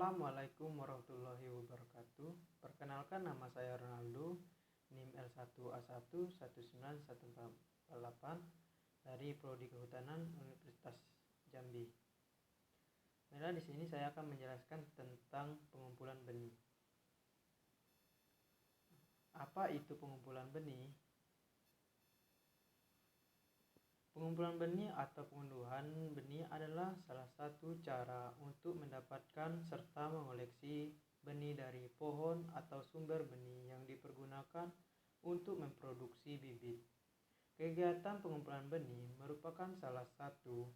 Assalamualaikum warahmatullahi wabarakatuh. Perkenalkan, nama saya Ronaldo, NIM L1A1 19148 dari Prodi Kehutanan Universitas Jambi. Di sini saya akan menjelaskan tentang pengumpulan benih. Apa itu pengumpulan benih? Pengumpulan benih atau pengunduhan benih adalah salah satu cara untuk mendapatkan serta mengoleksi benih dari pohon atau sumber benih yang dipergunakan untuk memproduksi bibit. Kegiatan pengumpulan benih merupakan salah satu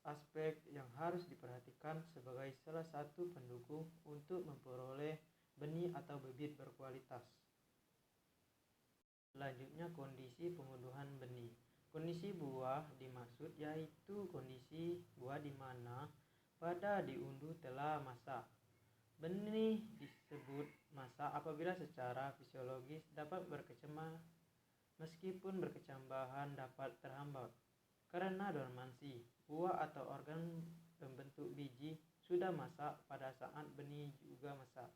aspek yang harus diperhatikan sebagai salah satu pendukung untuk memperoleh benih atau bibit berkualitas. Selanjutnya, kondisi pengunduhan benih. Kondisi buah dimaksud yaitu kondisi buah di mana pada diunduh telah masak. Benih disebut masak apabila secara fisiologis dapat berkecambah meskipun berkecambahan dapat terhambat karena dormansi. Buah atau organ pembentuk biji sudah masak pada saat benih juga masak.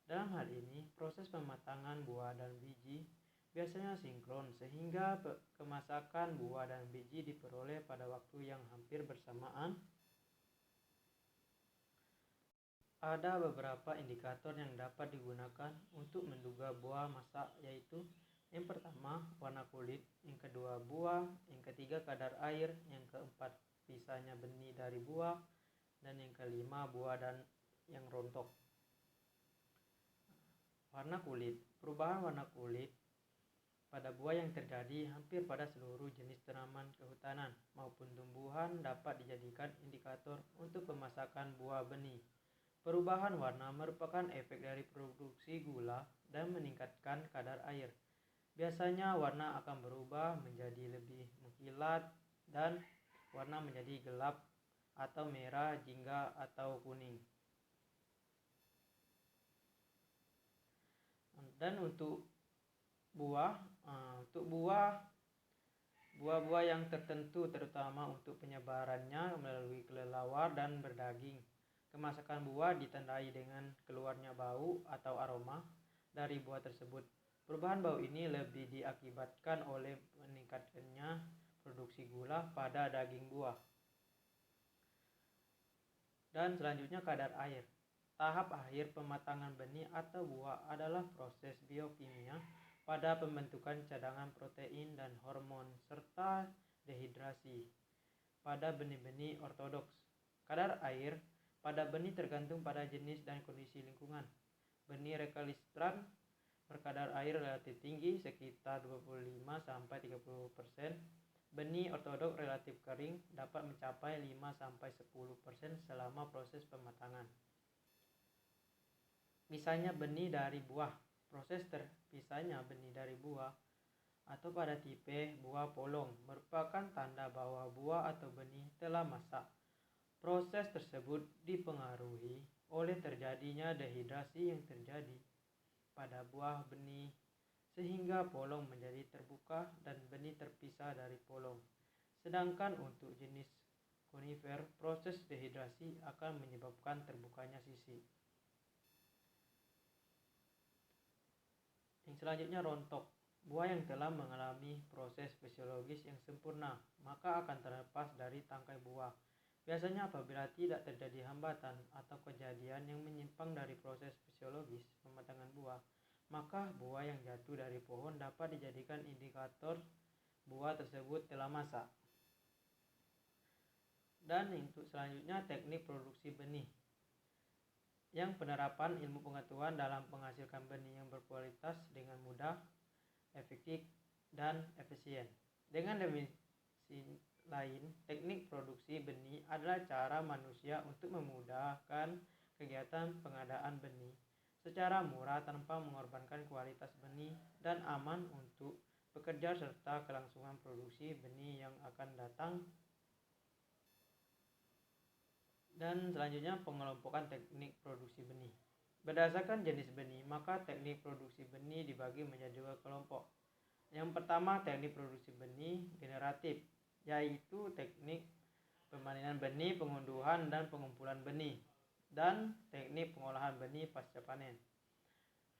Dalam hal ini, proses pematangan buah dan biji biasanya sinkron sehingga kemasakan buah dan biji diperoleh pada waktu yang hampir bersamaan. Ada beberapa indikator yang dapat digunakan untuk menduga buah masak, yaitu yang pertama warna kulit, yang kedua buah, yang ketiga kadar air, yang keempat pisahnya benih dari buah, dan yang kelima buah dan yang rontok. Warna kulit. Perubahan warna kulit pada buah yang terjadi hampir pada seluruh jenis tanaman kehutanan maupun tumbuhan dapat dijadikan indikator untuk pemasakan buah benih. Perubahan warna merupakan efek dari produksi gula dan meningkatkan kadar air. Biasanya warna akan berubah menjadi lebih mengkilat dan warna menjadi gelap atau merah, jingga atau kuning. Dan untuk buah-buah yang tertentu, terutama untuk penyebarannya melalui kelelawar dan berdaging. Kemasakan buah ditandai dengan keluarnya bau atau aroma dari buah tersebut. Perubahan bau ini lebih diakibatkan oleh meningkatkannya produksi gula pada daging buah. Dan selanjutnya, kadar air. Tahap akhir pematangan benih atau buah adalah proses biokimia pada pembentukan cadangan protein dan hormon serta dehidrasi pada benih-benih ortodoks. Kadar air pada benih tergantung pada jenis dan kondisi lingkungan. Benih recalcitrant berkadar air relatif tinggi sekitar 25-30%. Benih ortodoks relatif kering dapat mencapai 5-10% selama proses pematangan. Misalnya benih dari buah. Proses terpisahnya benih dari buah atau pada tipe buah polong merupakan tanda bahwa buah atau benih telah masak. Proses tersebut dipengaruhi oleh terjadinya dehidrasi yang terjadi pada buah benih sehingga polong menjadi terbuka dan benih terpisah dari polong. Sedangkan untuk jenis konifer, proses dehidrasi akan menyebabkan terbukanya sisi. Yang selanjutnya, rontok. Buah yang telah mengalami proses fisiologis yang sempurna maka akan terlepas dari tangkai buah. Biasanya apabila tidak terjadi hambatan atau kejadian yang menyimpang dari proses fisiologis pematangan buah, maka buah yang jatuh dari pohon dapat dijadikan indikator buah tersebut telah masak. Dan untuk selanjutnya, teknik produksi benih. Yang penerapan ilmu pengetahuan dalam menghasilkan benih yang berkualitas dengan mudah, efektif, dan efisien. Dengan definisi lain, teknik produksi benih adalah cara manusia untuk memudahkan kegiatan pengadaan benih secara murah tanpa mengorbankan kualitas benih dan aman untuk pekerja serta kelangsungan produksi benih yang akan datang. Dan selanjutnya, pengelompokan teknik produksi benih. Berdasarkan jenis benih, maka teknik produksi benih dibagi menjadi dua kelompok. Yang pertama, teknik produksi benih generatif, yaitu teknik pemanenan benih, pengunduhan, dan pengumpulan benih. dan teknik pengolahan benih pasca panen.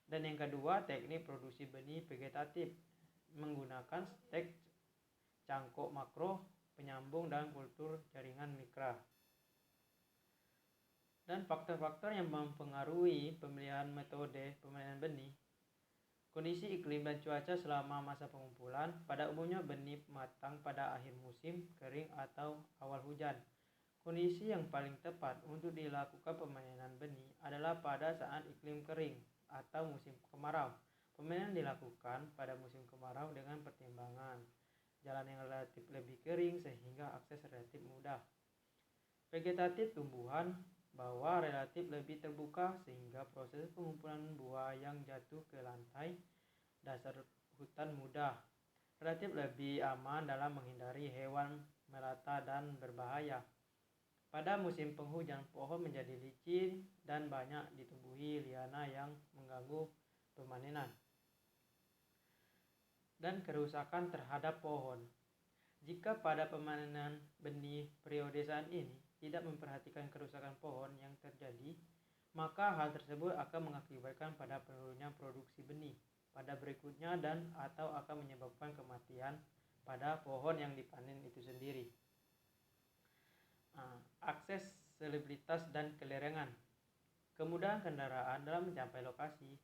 Dan yang kedua, teknik produksi benih vegetatif menggunakan stek, cangkok makro, penyambung, dan kultur jaringan mikro. Dan faktor-faktor yang mempengaruhi pemilihan metode pemanenan benih. Kondisi iklim dan cuaca selama masa pengumpulan. Pada umumnya benih matang pada akhir musim kering atau awal hujan. Kondisi yang paling tepat untuk dilakukan pemanenan benih adalah pada saat iklim kering atau musim kemarau. Pemanenan dilakukan pada musim kemarau dengan pertimbangan jalan yang relatif lebih kering sehingga akses relatif mudah. Vegetatif, tumbuhan bawah relatif lebih terbuka sehingga proses pengumpulan buah yang jatuh ke lantai dasar hutan mudah. Relatif lebih aman dalam menghindari hewan melata dan berbahaya. Pada musim penghujan, pohon menjadi licin dan banyak ditumbuhi liana yang mengganggu pemanenan. Dan kerusakan terhadap pohon. Jika pada pemanenan benih periode saat ini tidak memperhatikan kerusakan pohon yang terjadi, maka hal tersebut akan mengakibatkan pada penurunnya produksi benih pada berikutnya dan atau akan menyebabkan kematian pada pohon yang dipanen itu sendiri. Akses, selebritas, dan kelerengan. Kemudahan kendaraan dalam mencapai lokasi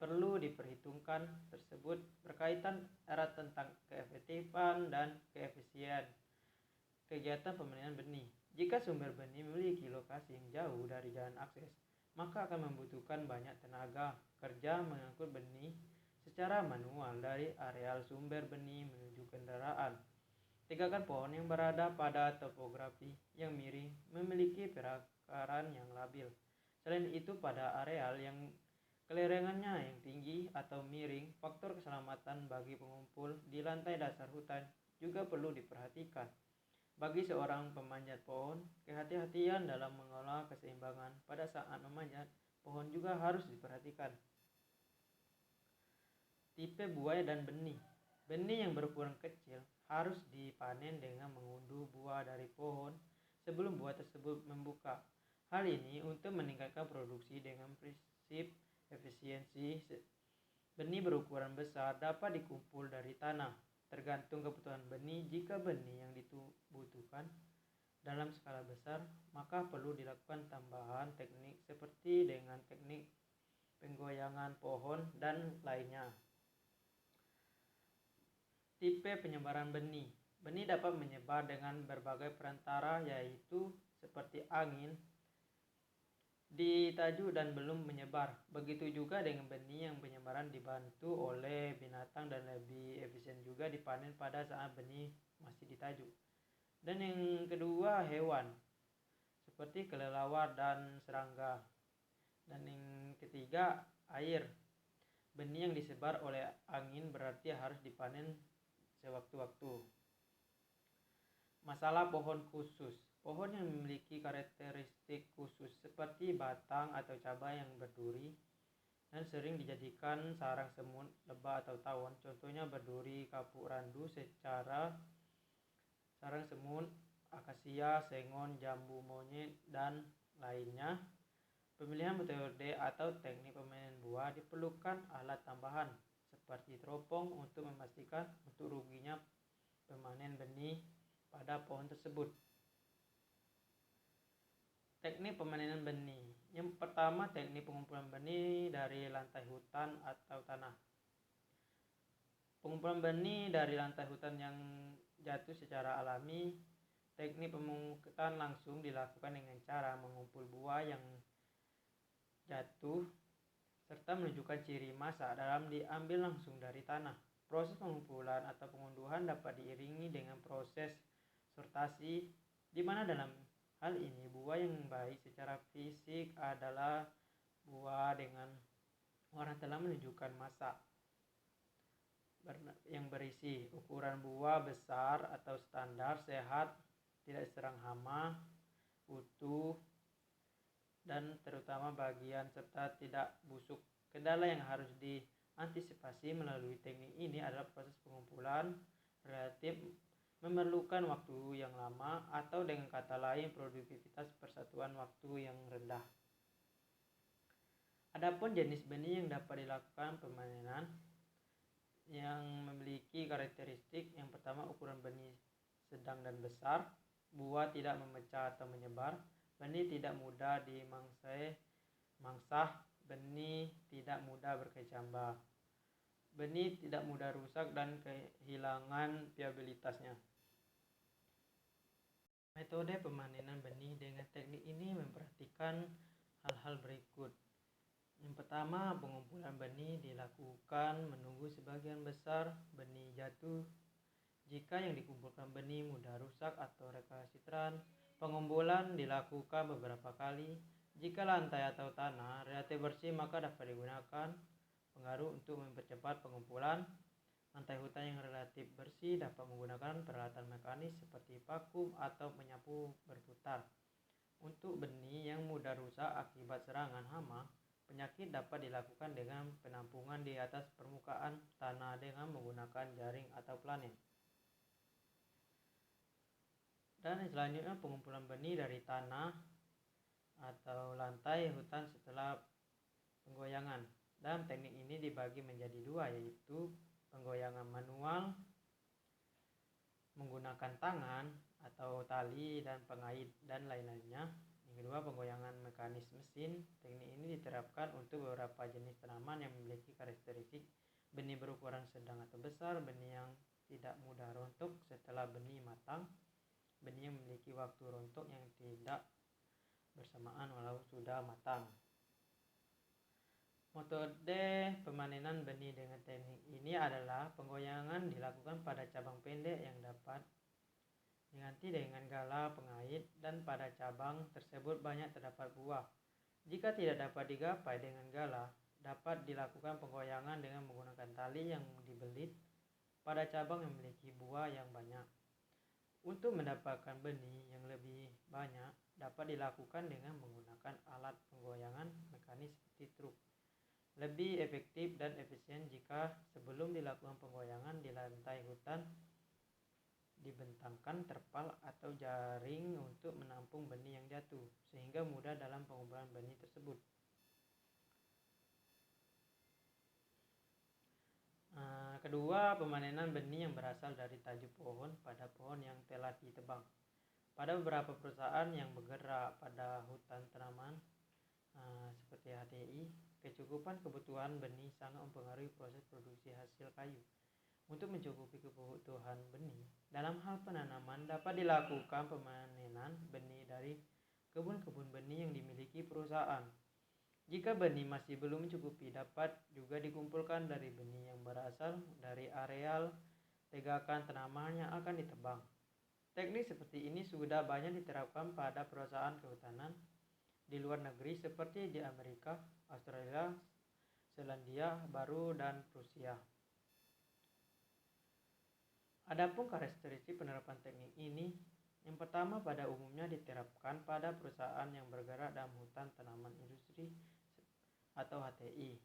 perlu diperhitungkan. Tersebut berkaitan erat tentang keefektifan dan keefisien kegiatan pemanenan benih. Jika sumber benih memiliki lokasi yang jauh dari jalan akses, maka akan membutuhkan banyak tenaga kerja mengangkut benih secara manual dari areal sumber benih menuju kendaraan. Tinggalkan pohon yang berada pada topografi yang miring memiliki perakaran yang labil. Selain itu, pada areal yang kelerengannya yang tinggi atau miring, faktor keselamatan bagi pengumpul di lantai dasar hutan juga perlu diperhatikan. Bagi seorang pemanjat pohon, kehati-hatian dalam mengelola keseimbangan pada saat memanjat pohon juga harus diperhatikan. Tipe buah dan benih. Benih yang berukuran kecil harus dipanen dengan mengunduh buah dari pohon sebelum buah tersebut membuka. Hal ini untuk meningkatkan produksi dengan prinsip efisiensi. Benih berukuran besar dapat dikumpul dari tanah, tergantung kebutuhan benih. Jika benih yang dibutuhkan dalam skala besar, maka perlu dilakukan tambahan teknik seperti dengan teknik penggoyangan pohon dan lainnya. Tipe penyebaran benih. Benih dapat menyebar dengan berbagai perantara, yaitu seperti angin, ditajuk dan belum menyebar. Begitu juga dengan benih yang penyebaran dibantu oleh binatang dan lebih efisien juga dipanen pada saat benih masih ditajuk. Dan yang kedua, hewan seperti kelelawar dan serangga. Dan yang ketiga, air. Benih yang disebar oleh angin berarti harus dipanen sewaktu-waktu. Masalah pohon khusus. Pohon yang memiliki karakteristik khusus seperti batang atau cabang yang berduri dan sering dijadikan sarang semut, lebah atau tawon. Contohnya berduri kapuk randu secara sarang semut, akasia, sengon, jambu monyet, dan lainnya. Pemilihan metode atau teknik pemanenan buah diperlukan alat tambahan seperti teropong untuk memastikan untuk ruginya pemanen benih pada pohon tersebut. Teknik pemanenan benih. Yang pertama, teknik pengumpulan benih dari lantai hutan atau tanah. Pengumpulan benih dari lantai hutan yang jatuh secara alami. Teknik pemungutan langsung dilakukan dengan cara mengumpul buah yang jatuh serta menunjukkan ciri masa dalam diambil langsung dari tanah. Proses pengumpulan atau pengunduhan dapat diiringi dengan proses sortasi, di mana dalam hal ini buah yang baik secara fisik adalah buah dengan warna telah menunjukkan masa yang berisi ukuran buah besar atau standar, sehat, tidak diserang hama, utuh, dan terutama bagian serta tidak busuk. Kendala yang harus diantisipasi melalui teknik ini adalah proses pengumpulan relatif memerlukan waktu yang lama, atau dengan kata lain produktivitas persatuan waktu yang rendah. Adapun jenis benih yang dapat dilakukan pemanenan yang memiliki karakteristik yang pertama, ukuran benih sedang dan besar, buah tidak memecah atau menyebar, benih tidak mudah dimangsah, benih tidak mudah berkecambah, benih tidak mudah rusak dan kehilangan viabilitasnya. Metode pemanenan benih dengan teknik ini memperhatikan hal-hal berikut. Yang pertama, pengumpulan benih dilakukan menunggu sebagian besar benih jatuh. Jika yang dikumpulkan benih mudah rusak atau rekalsitran, pengumpulan dilakukan beberapa kali. Jika lantai atau tanah relatif bersih, maka dapat digunakan pengaruh untuk mempercepat pengumpulan. Lantai hutan yang relatif bersih dapat menggunakan peralatan mekanis seperti vakum atau penyapu berputar. Untuk benih yang mudah rusak akibat serangan hama, penyakit dapat dilakukan dengan penampungan di atas permukaan tanah dengan menggunakan jaring atau planet. Dan selanjutnya, pengumpulan benih dari tanah atau lantai hutan setelah penggoyangan. Dan teknik ini dibagi menjadi dua, yaitu penggoyangan manual menggunakan tangan atau tali dan pengait dan lain-lainnya. Yang kedua, penggoyangan mekanis mesin. Teknik ini diterapkan untuk beberapa jenis tanaman yang memiliki karakteristik benih berukuran sedang atau besar, benih yang tidak mudah rontok setelah benih matang, benih yang memiliki waktu rontok yang tidak bersamaan walau sudah matang. Metode pemanenan benih dengan teknik ini adalah penggoyangan dilakukan pada cabang pendek yang dapat diganti dengan gala pengait, dan pada cabang tersebut banyak terdapat buah. Jika tidak dapat digapai dengan gala, dapat dilakukan penggoyangan dengan menggunakan tali yang dibelit pada cabang yang memiliki buah yang banyak. Untuk mendapatkan benih yang lebih banyak, dapat dilakukan dengan menggunakan alat penggoyangan mekanis seperti truk. Lebih efektif dan efisien jika sebelum dilakukan penggoyangan di lantai hutan dibentangkan terpal atau jaring untuk menampung benih yang jatuh, sehingga mudah dalam pengumpulan benih tersebut. Kedua, pemanenan benih yang berasal dari tajuk pohon pada pohon yang telah ditebang. Pada beberapa perusahaan yang bergerak pada hutan tanaman seperti HTI, kecukupan kebutuhan benih sangat mempengaruhi proses produksi hasil kayu. Untuk mencukupi kebutuhan benih, dalam hal penanaman dapat dilakukan pemanenan benih dari kebun-kebun benih yang dimiliki perusahaan. Jika benih masih belum mencukupi, dapat juga dikumpulkan dari benih yang berasal dari areal tegakan tanaman yang akan ditebang. Teknik seperti ini sudah banyak diterapkan pada perusahaan kehutanan di luar negeri seperti di Amerika, Australia, Selandia Baru, dan Prusia. Adapun karakteristik penerapan teknik ini, yang pertama, pada umumnya diterapkan pada perusahaan yang bergerak dalam hutan tanaman industri atau HTI.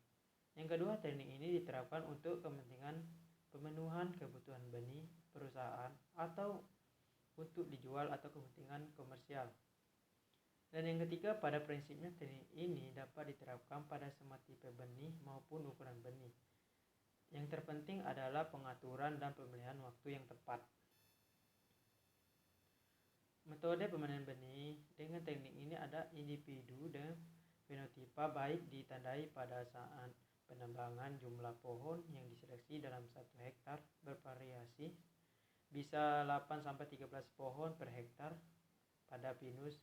Yang kedua, teknik ini diterapkan untuk kepentingan pemenuhan kebutuhan benih perusahaan atau untuk dijual atau kepentingan komersial. Dan yang ketiga, pada prinsipnya teknik ini dapat diterapkan pada semua tipe benih maupun ukuran benih. Yang terpenting adalah pengaturan dan pemilihan waktu yang tepat. Metode pemanenan benih dengan teknik ini ada individu dan fenotipa baik ditandai pada saat penebangan. Jumlah pohon yang diseleksi dalam 1 hektar bervariasi, bisa 8-13 pohon per hektar pada Pinus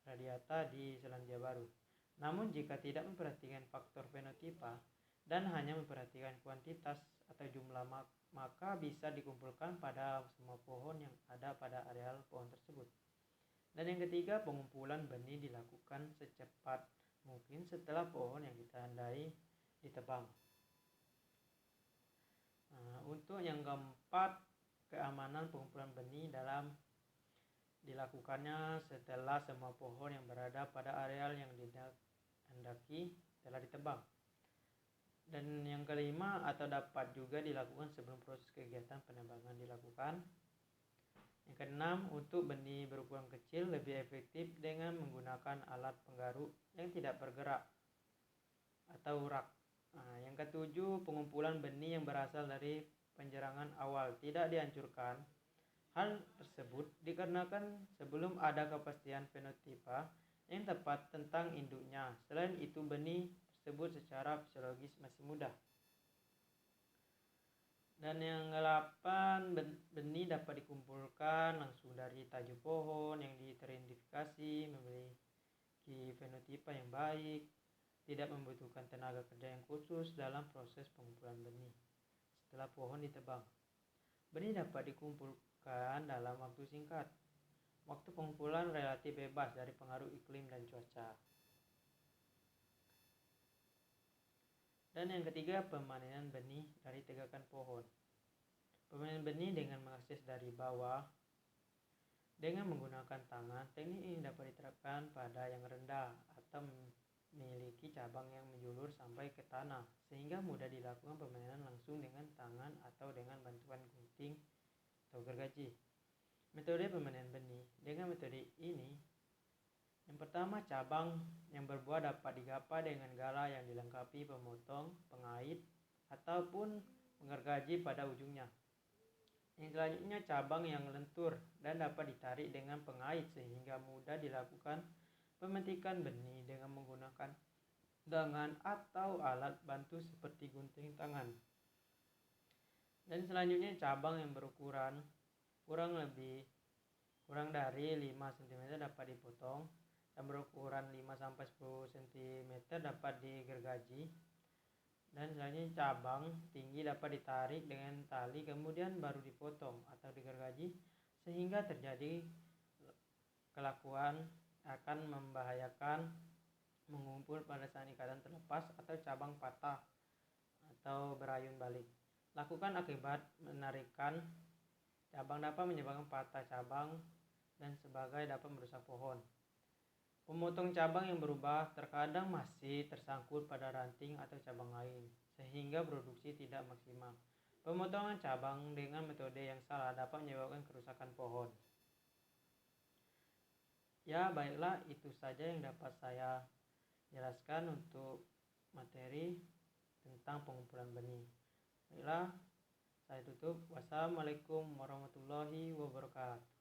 radiata di Selandia Baru. Namun jika tidak memperhatikan faktor fenotipa dan hanya memperhatikan kuantitas atau jumlah, maka bisa dikumpulkan pada semua pohon yang ada pada areal pohon tersebut. Dan yang ketiga, pengumpulan benih dilakukan secepat mungkin setelah pohon yang ditandai ditebang. Untuk yang keempat, keamanan pengumpulan benih dalam dilakukannya setelah semua pohon yang berada pada areal yang dihendaki telah ditebang. Dan yang kelima, atau dapat juga dilakukan sebelum proses kegiatan penebangan dilakukan. Yang keenam, untuk benih berukuran kecil lebih efektif dengan menggunakan alat penggaruk yang tidak bergerak atau rak. Yang ketujuh, pengumpulan benih yang berasal dari penjerangan awal tidak dihancurkan. Hal tersebut dikarenakan sebelum ada kepastian fenotipa yang tepat tentang induknya. Selain itu, benih tersebut secara fisiologis masih mudah. Dan yang ke-8, benih dapat dikumpulkan langsung dari tajuk pohon yang teridentifikasi memiliki fenotipa yang baik, tidak membutuhkan tenaga kerja yang khusus dalam proses pengumpulan benih. Setelah pohon ditebang, benih dapat dikumpulkan dalam waktu singkat. Waktu pengumpulan relatif bebas dari pengaruh iklim dan cuaca. Dan yang ketiga, pemanenan benih dari tegakan pohon. Pemanenan benih dengan mengakses dari bawah dengan menggunakan tangan. Teknik ini dapat diterapkan pada yang rendah atau memiliki cabang yang menjulur sampai ke tanah, sehingga mudah dilakukan pemanenan langsung dengan tangan atau dengan bantuan gunting atau gergaji. Metode pemanenan benih. Dengan metode ini, yang pertama, cabang yang berbuah dapat digapai dengan gala yang dilengkapi pemotong, pengait, ataupun penggergaji pada ujungnya. Yang selanjutnya, cabang yang lentur dan dapat ditarik dengan pengait sehingga mudah dilakukan pemetikan benih dengan menggunakan tangan atau alat bantu seperti gunting tangan. Dan selanjutnya, cabang yang berukuran kurang dari 5 cm dapat dipotong, dan berukuran 5-10 cm dapat digergaji. Dan selanjutnya, cabang tinggi dapat ditarik dengan tali kemudian baru dipotong atau digergaji, sehingga terjadi kelakuan akan membahayakan mengumpul pada saat ikatan terlepas atau cabang patah atau berayun balik. Lakukan akibat menarikan cabang dapat menyebabkan patah cabang dan sebagai dapat merusak pohon. Pemotong cabang yang berubah terkadang masih tersangkut pada ranting atau cabang lain, sehingga produksi tidak maksimal. Pemotongan cabang dengan metode yang salah dapat menyebabkan kerusakan pohon. Ya, baiklah, itu saja yang dapat saya jelaskan untuk materi tentang pengumpulan benih. Baiklah, saya tutup. Wassalamualaikum warahmatullahi wabarakatuh.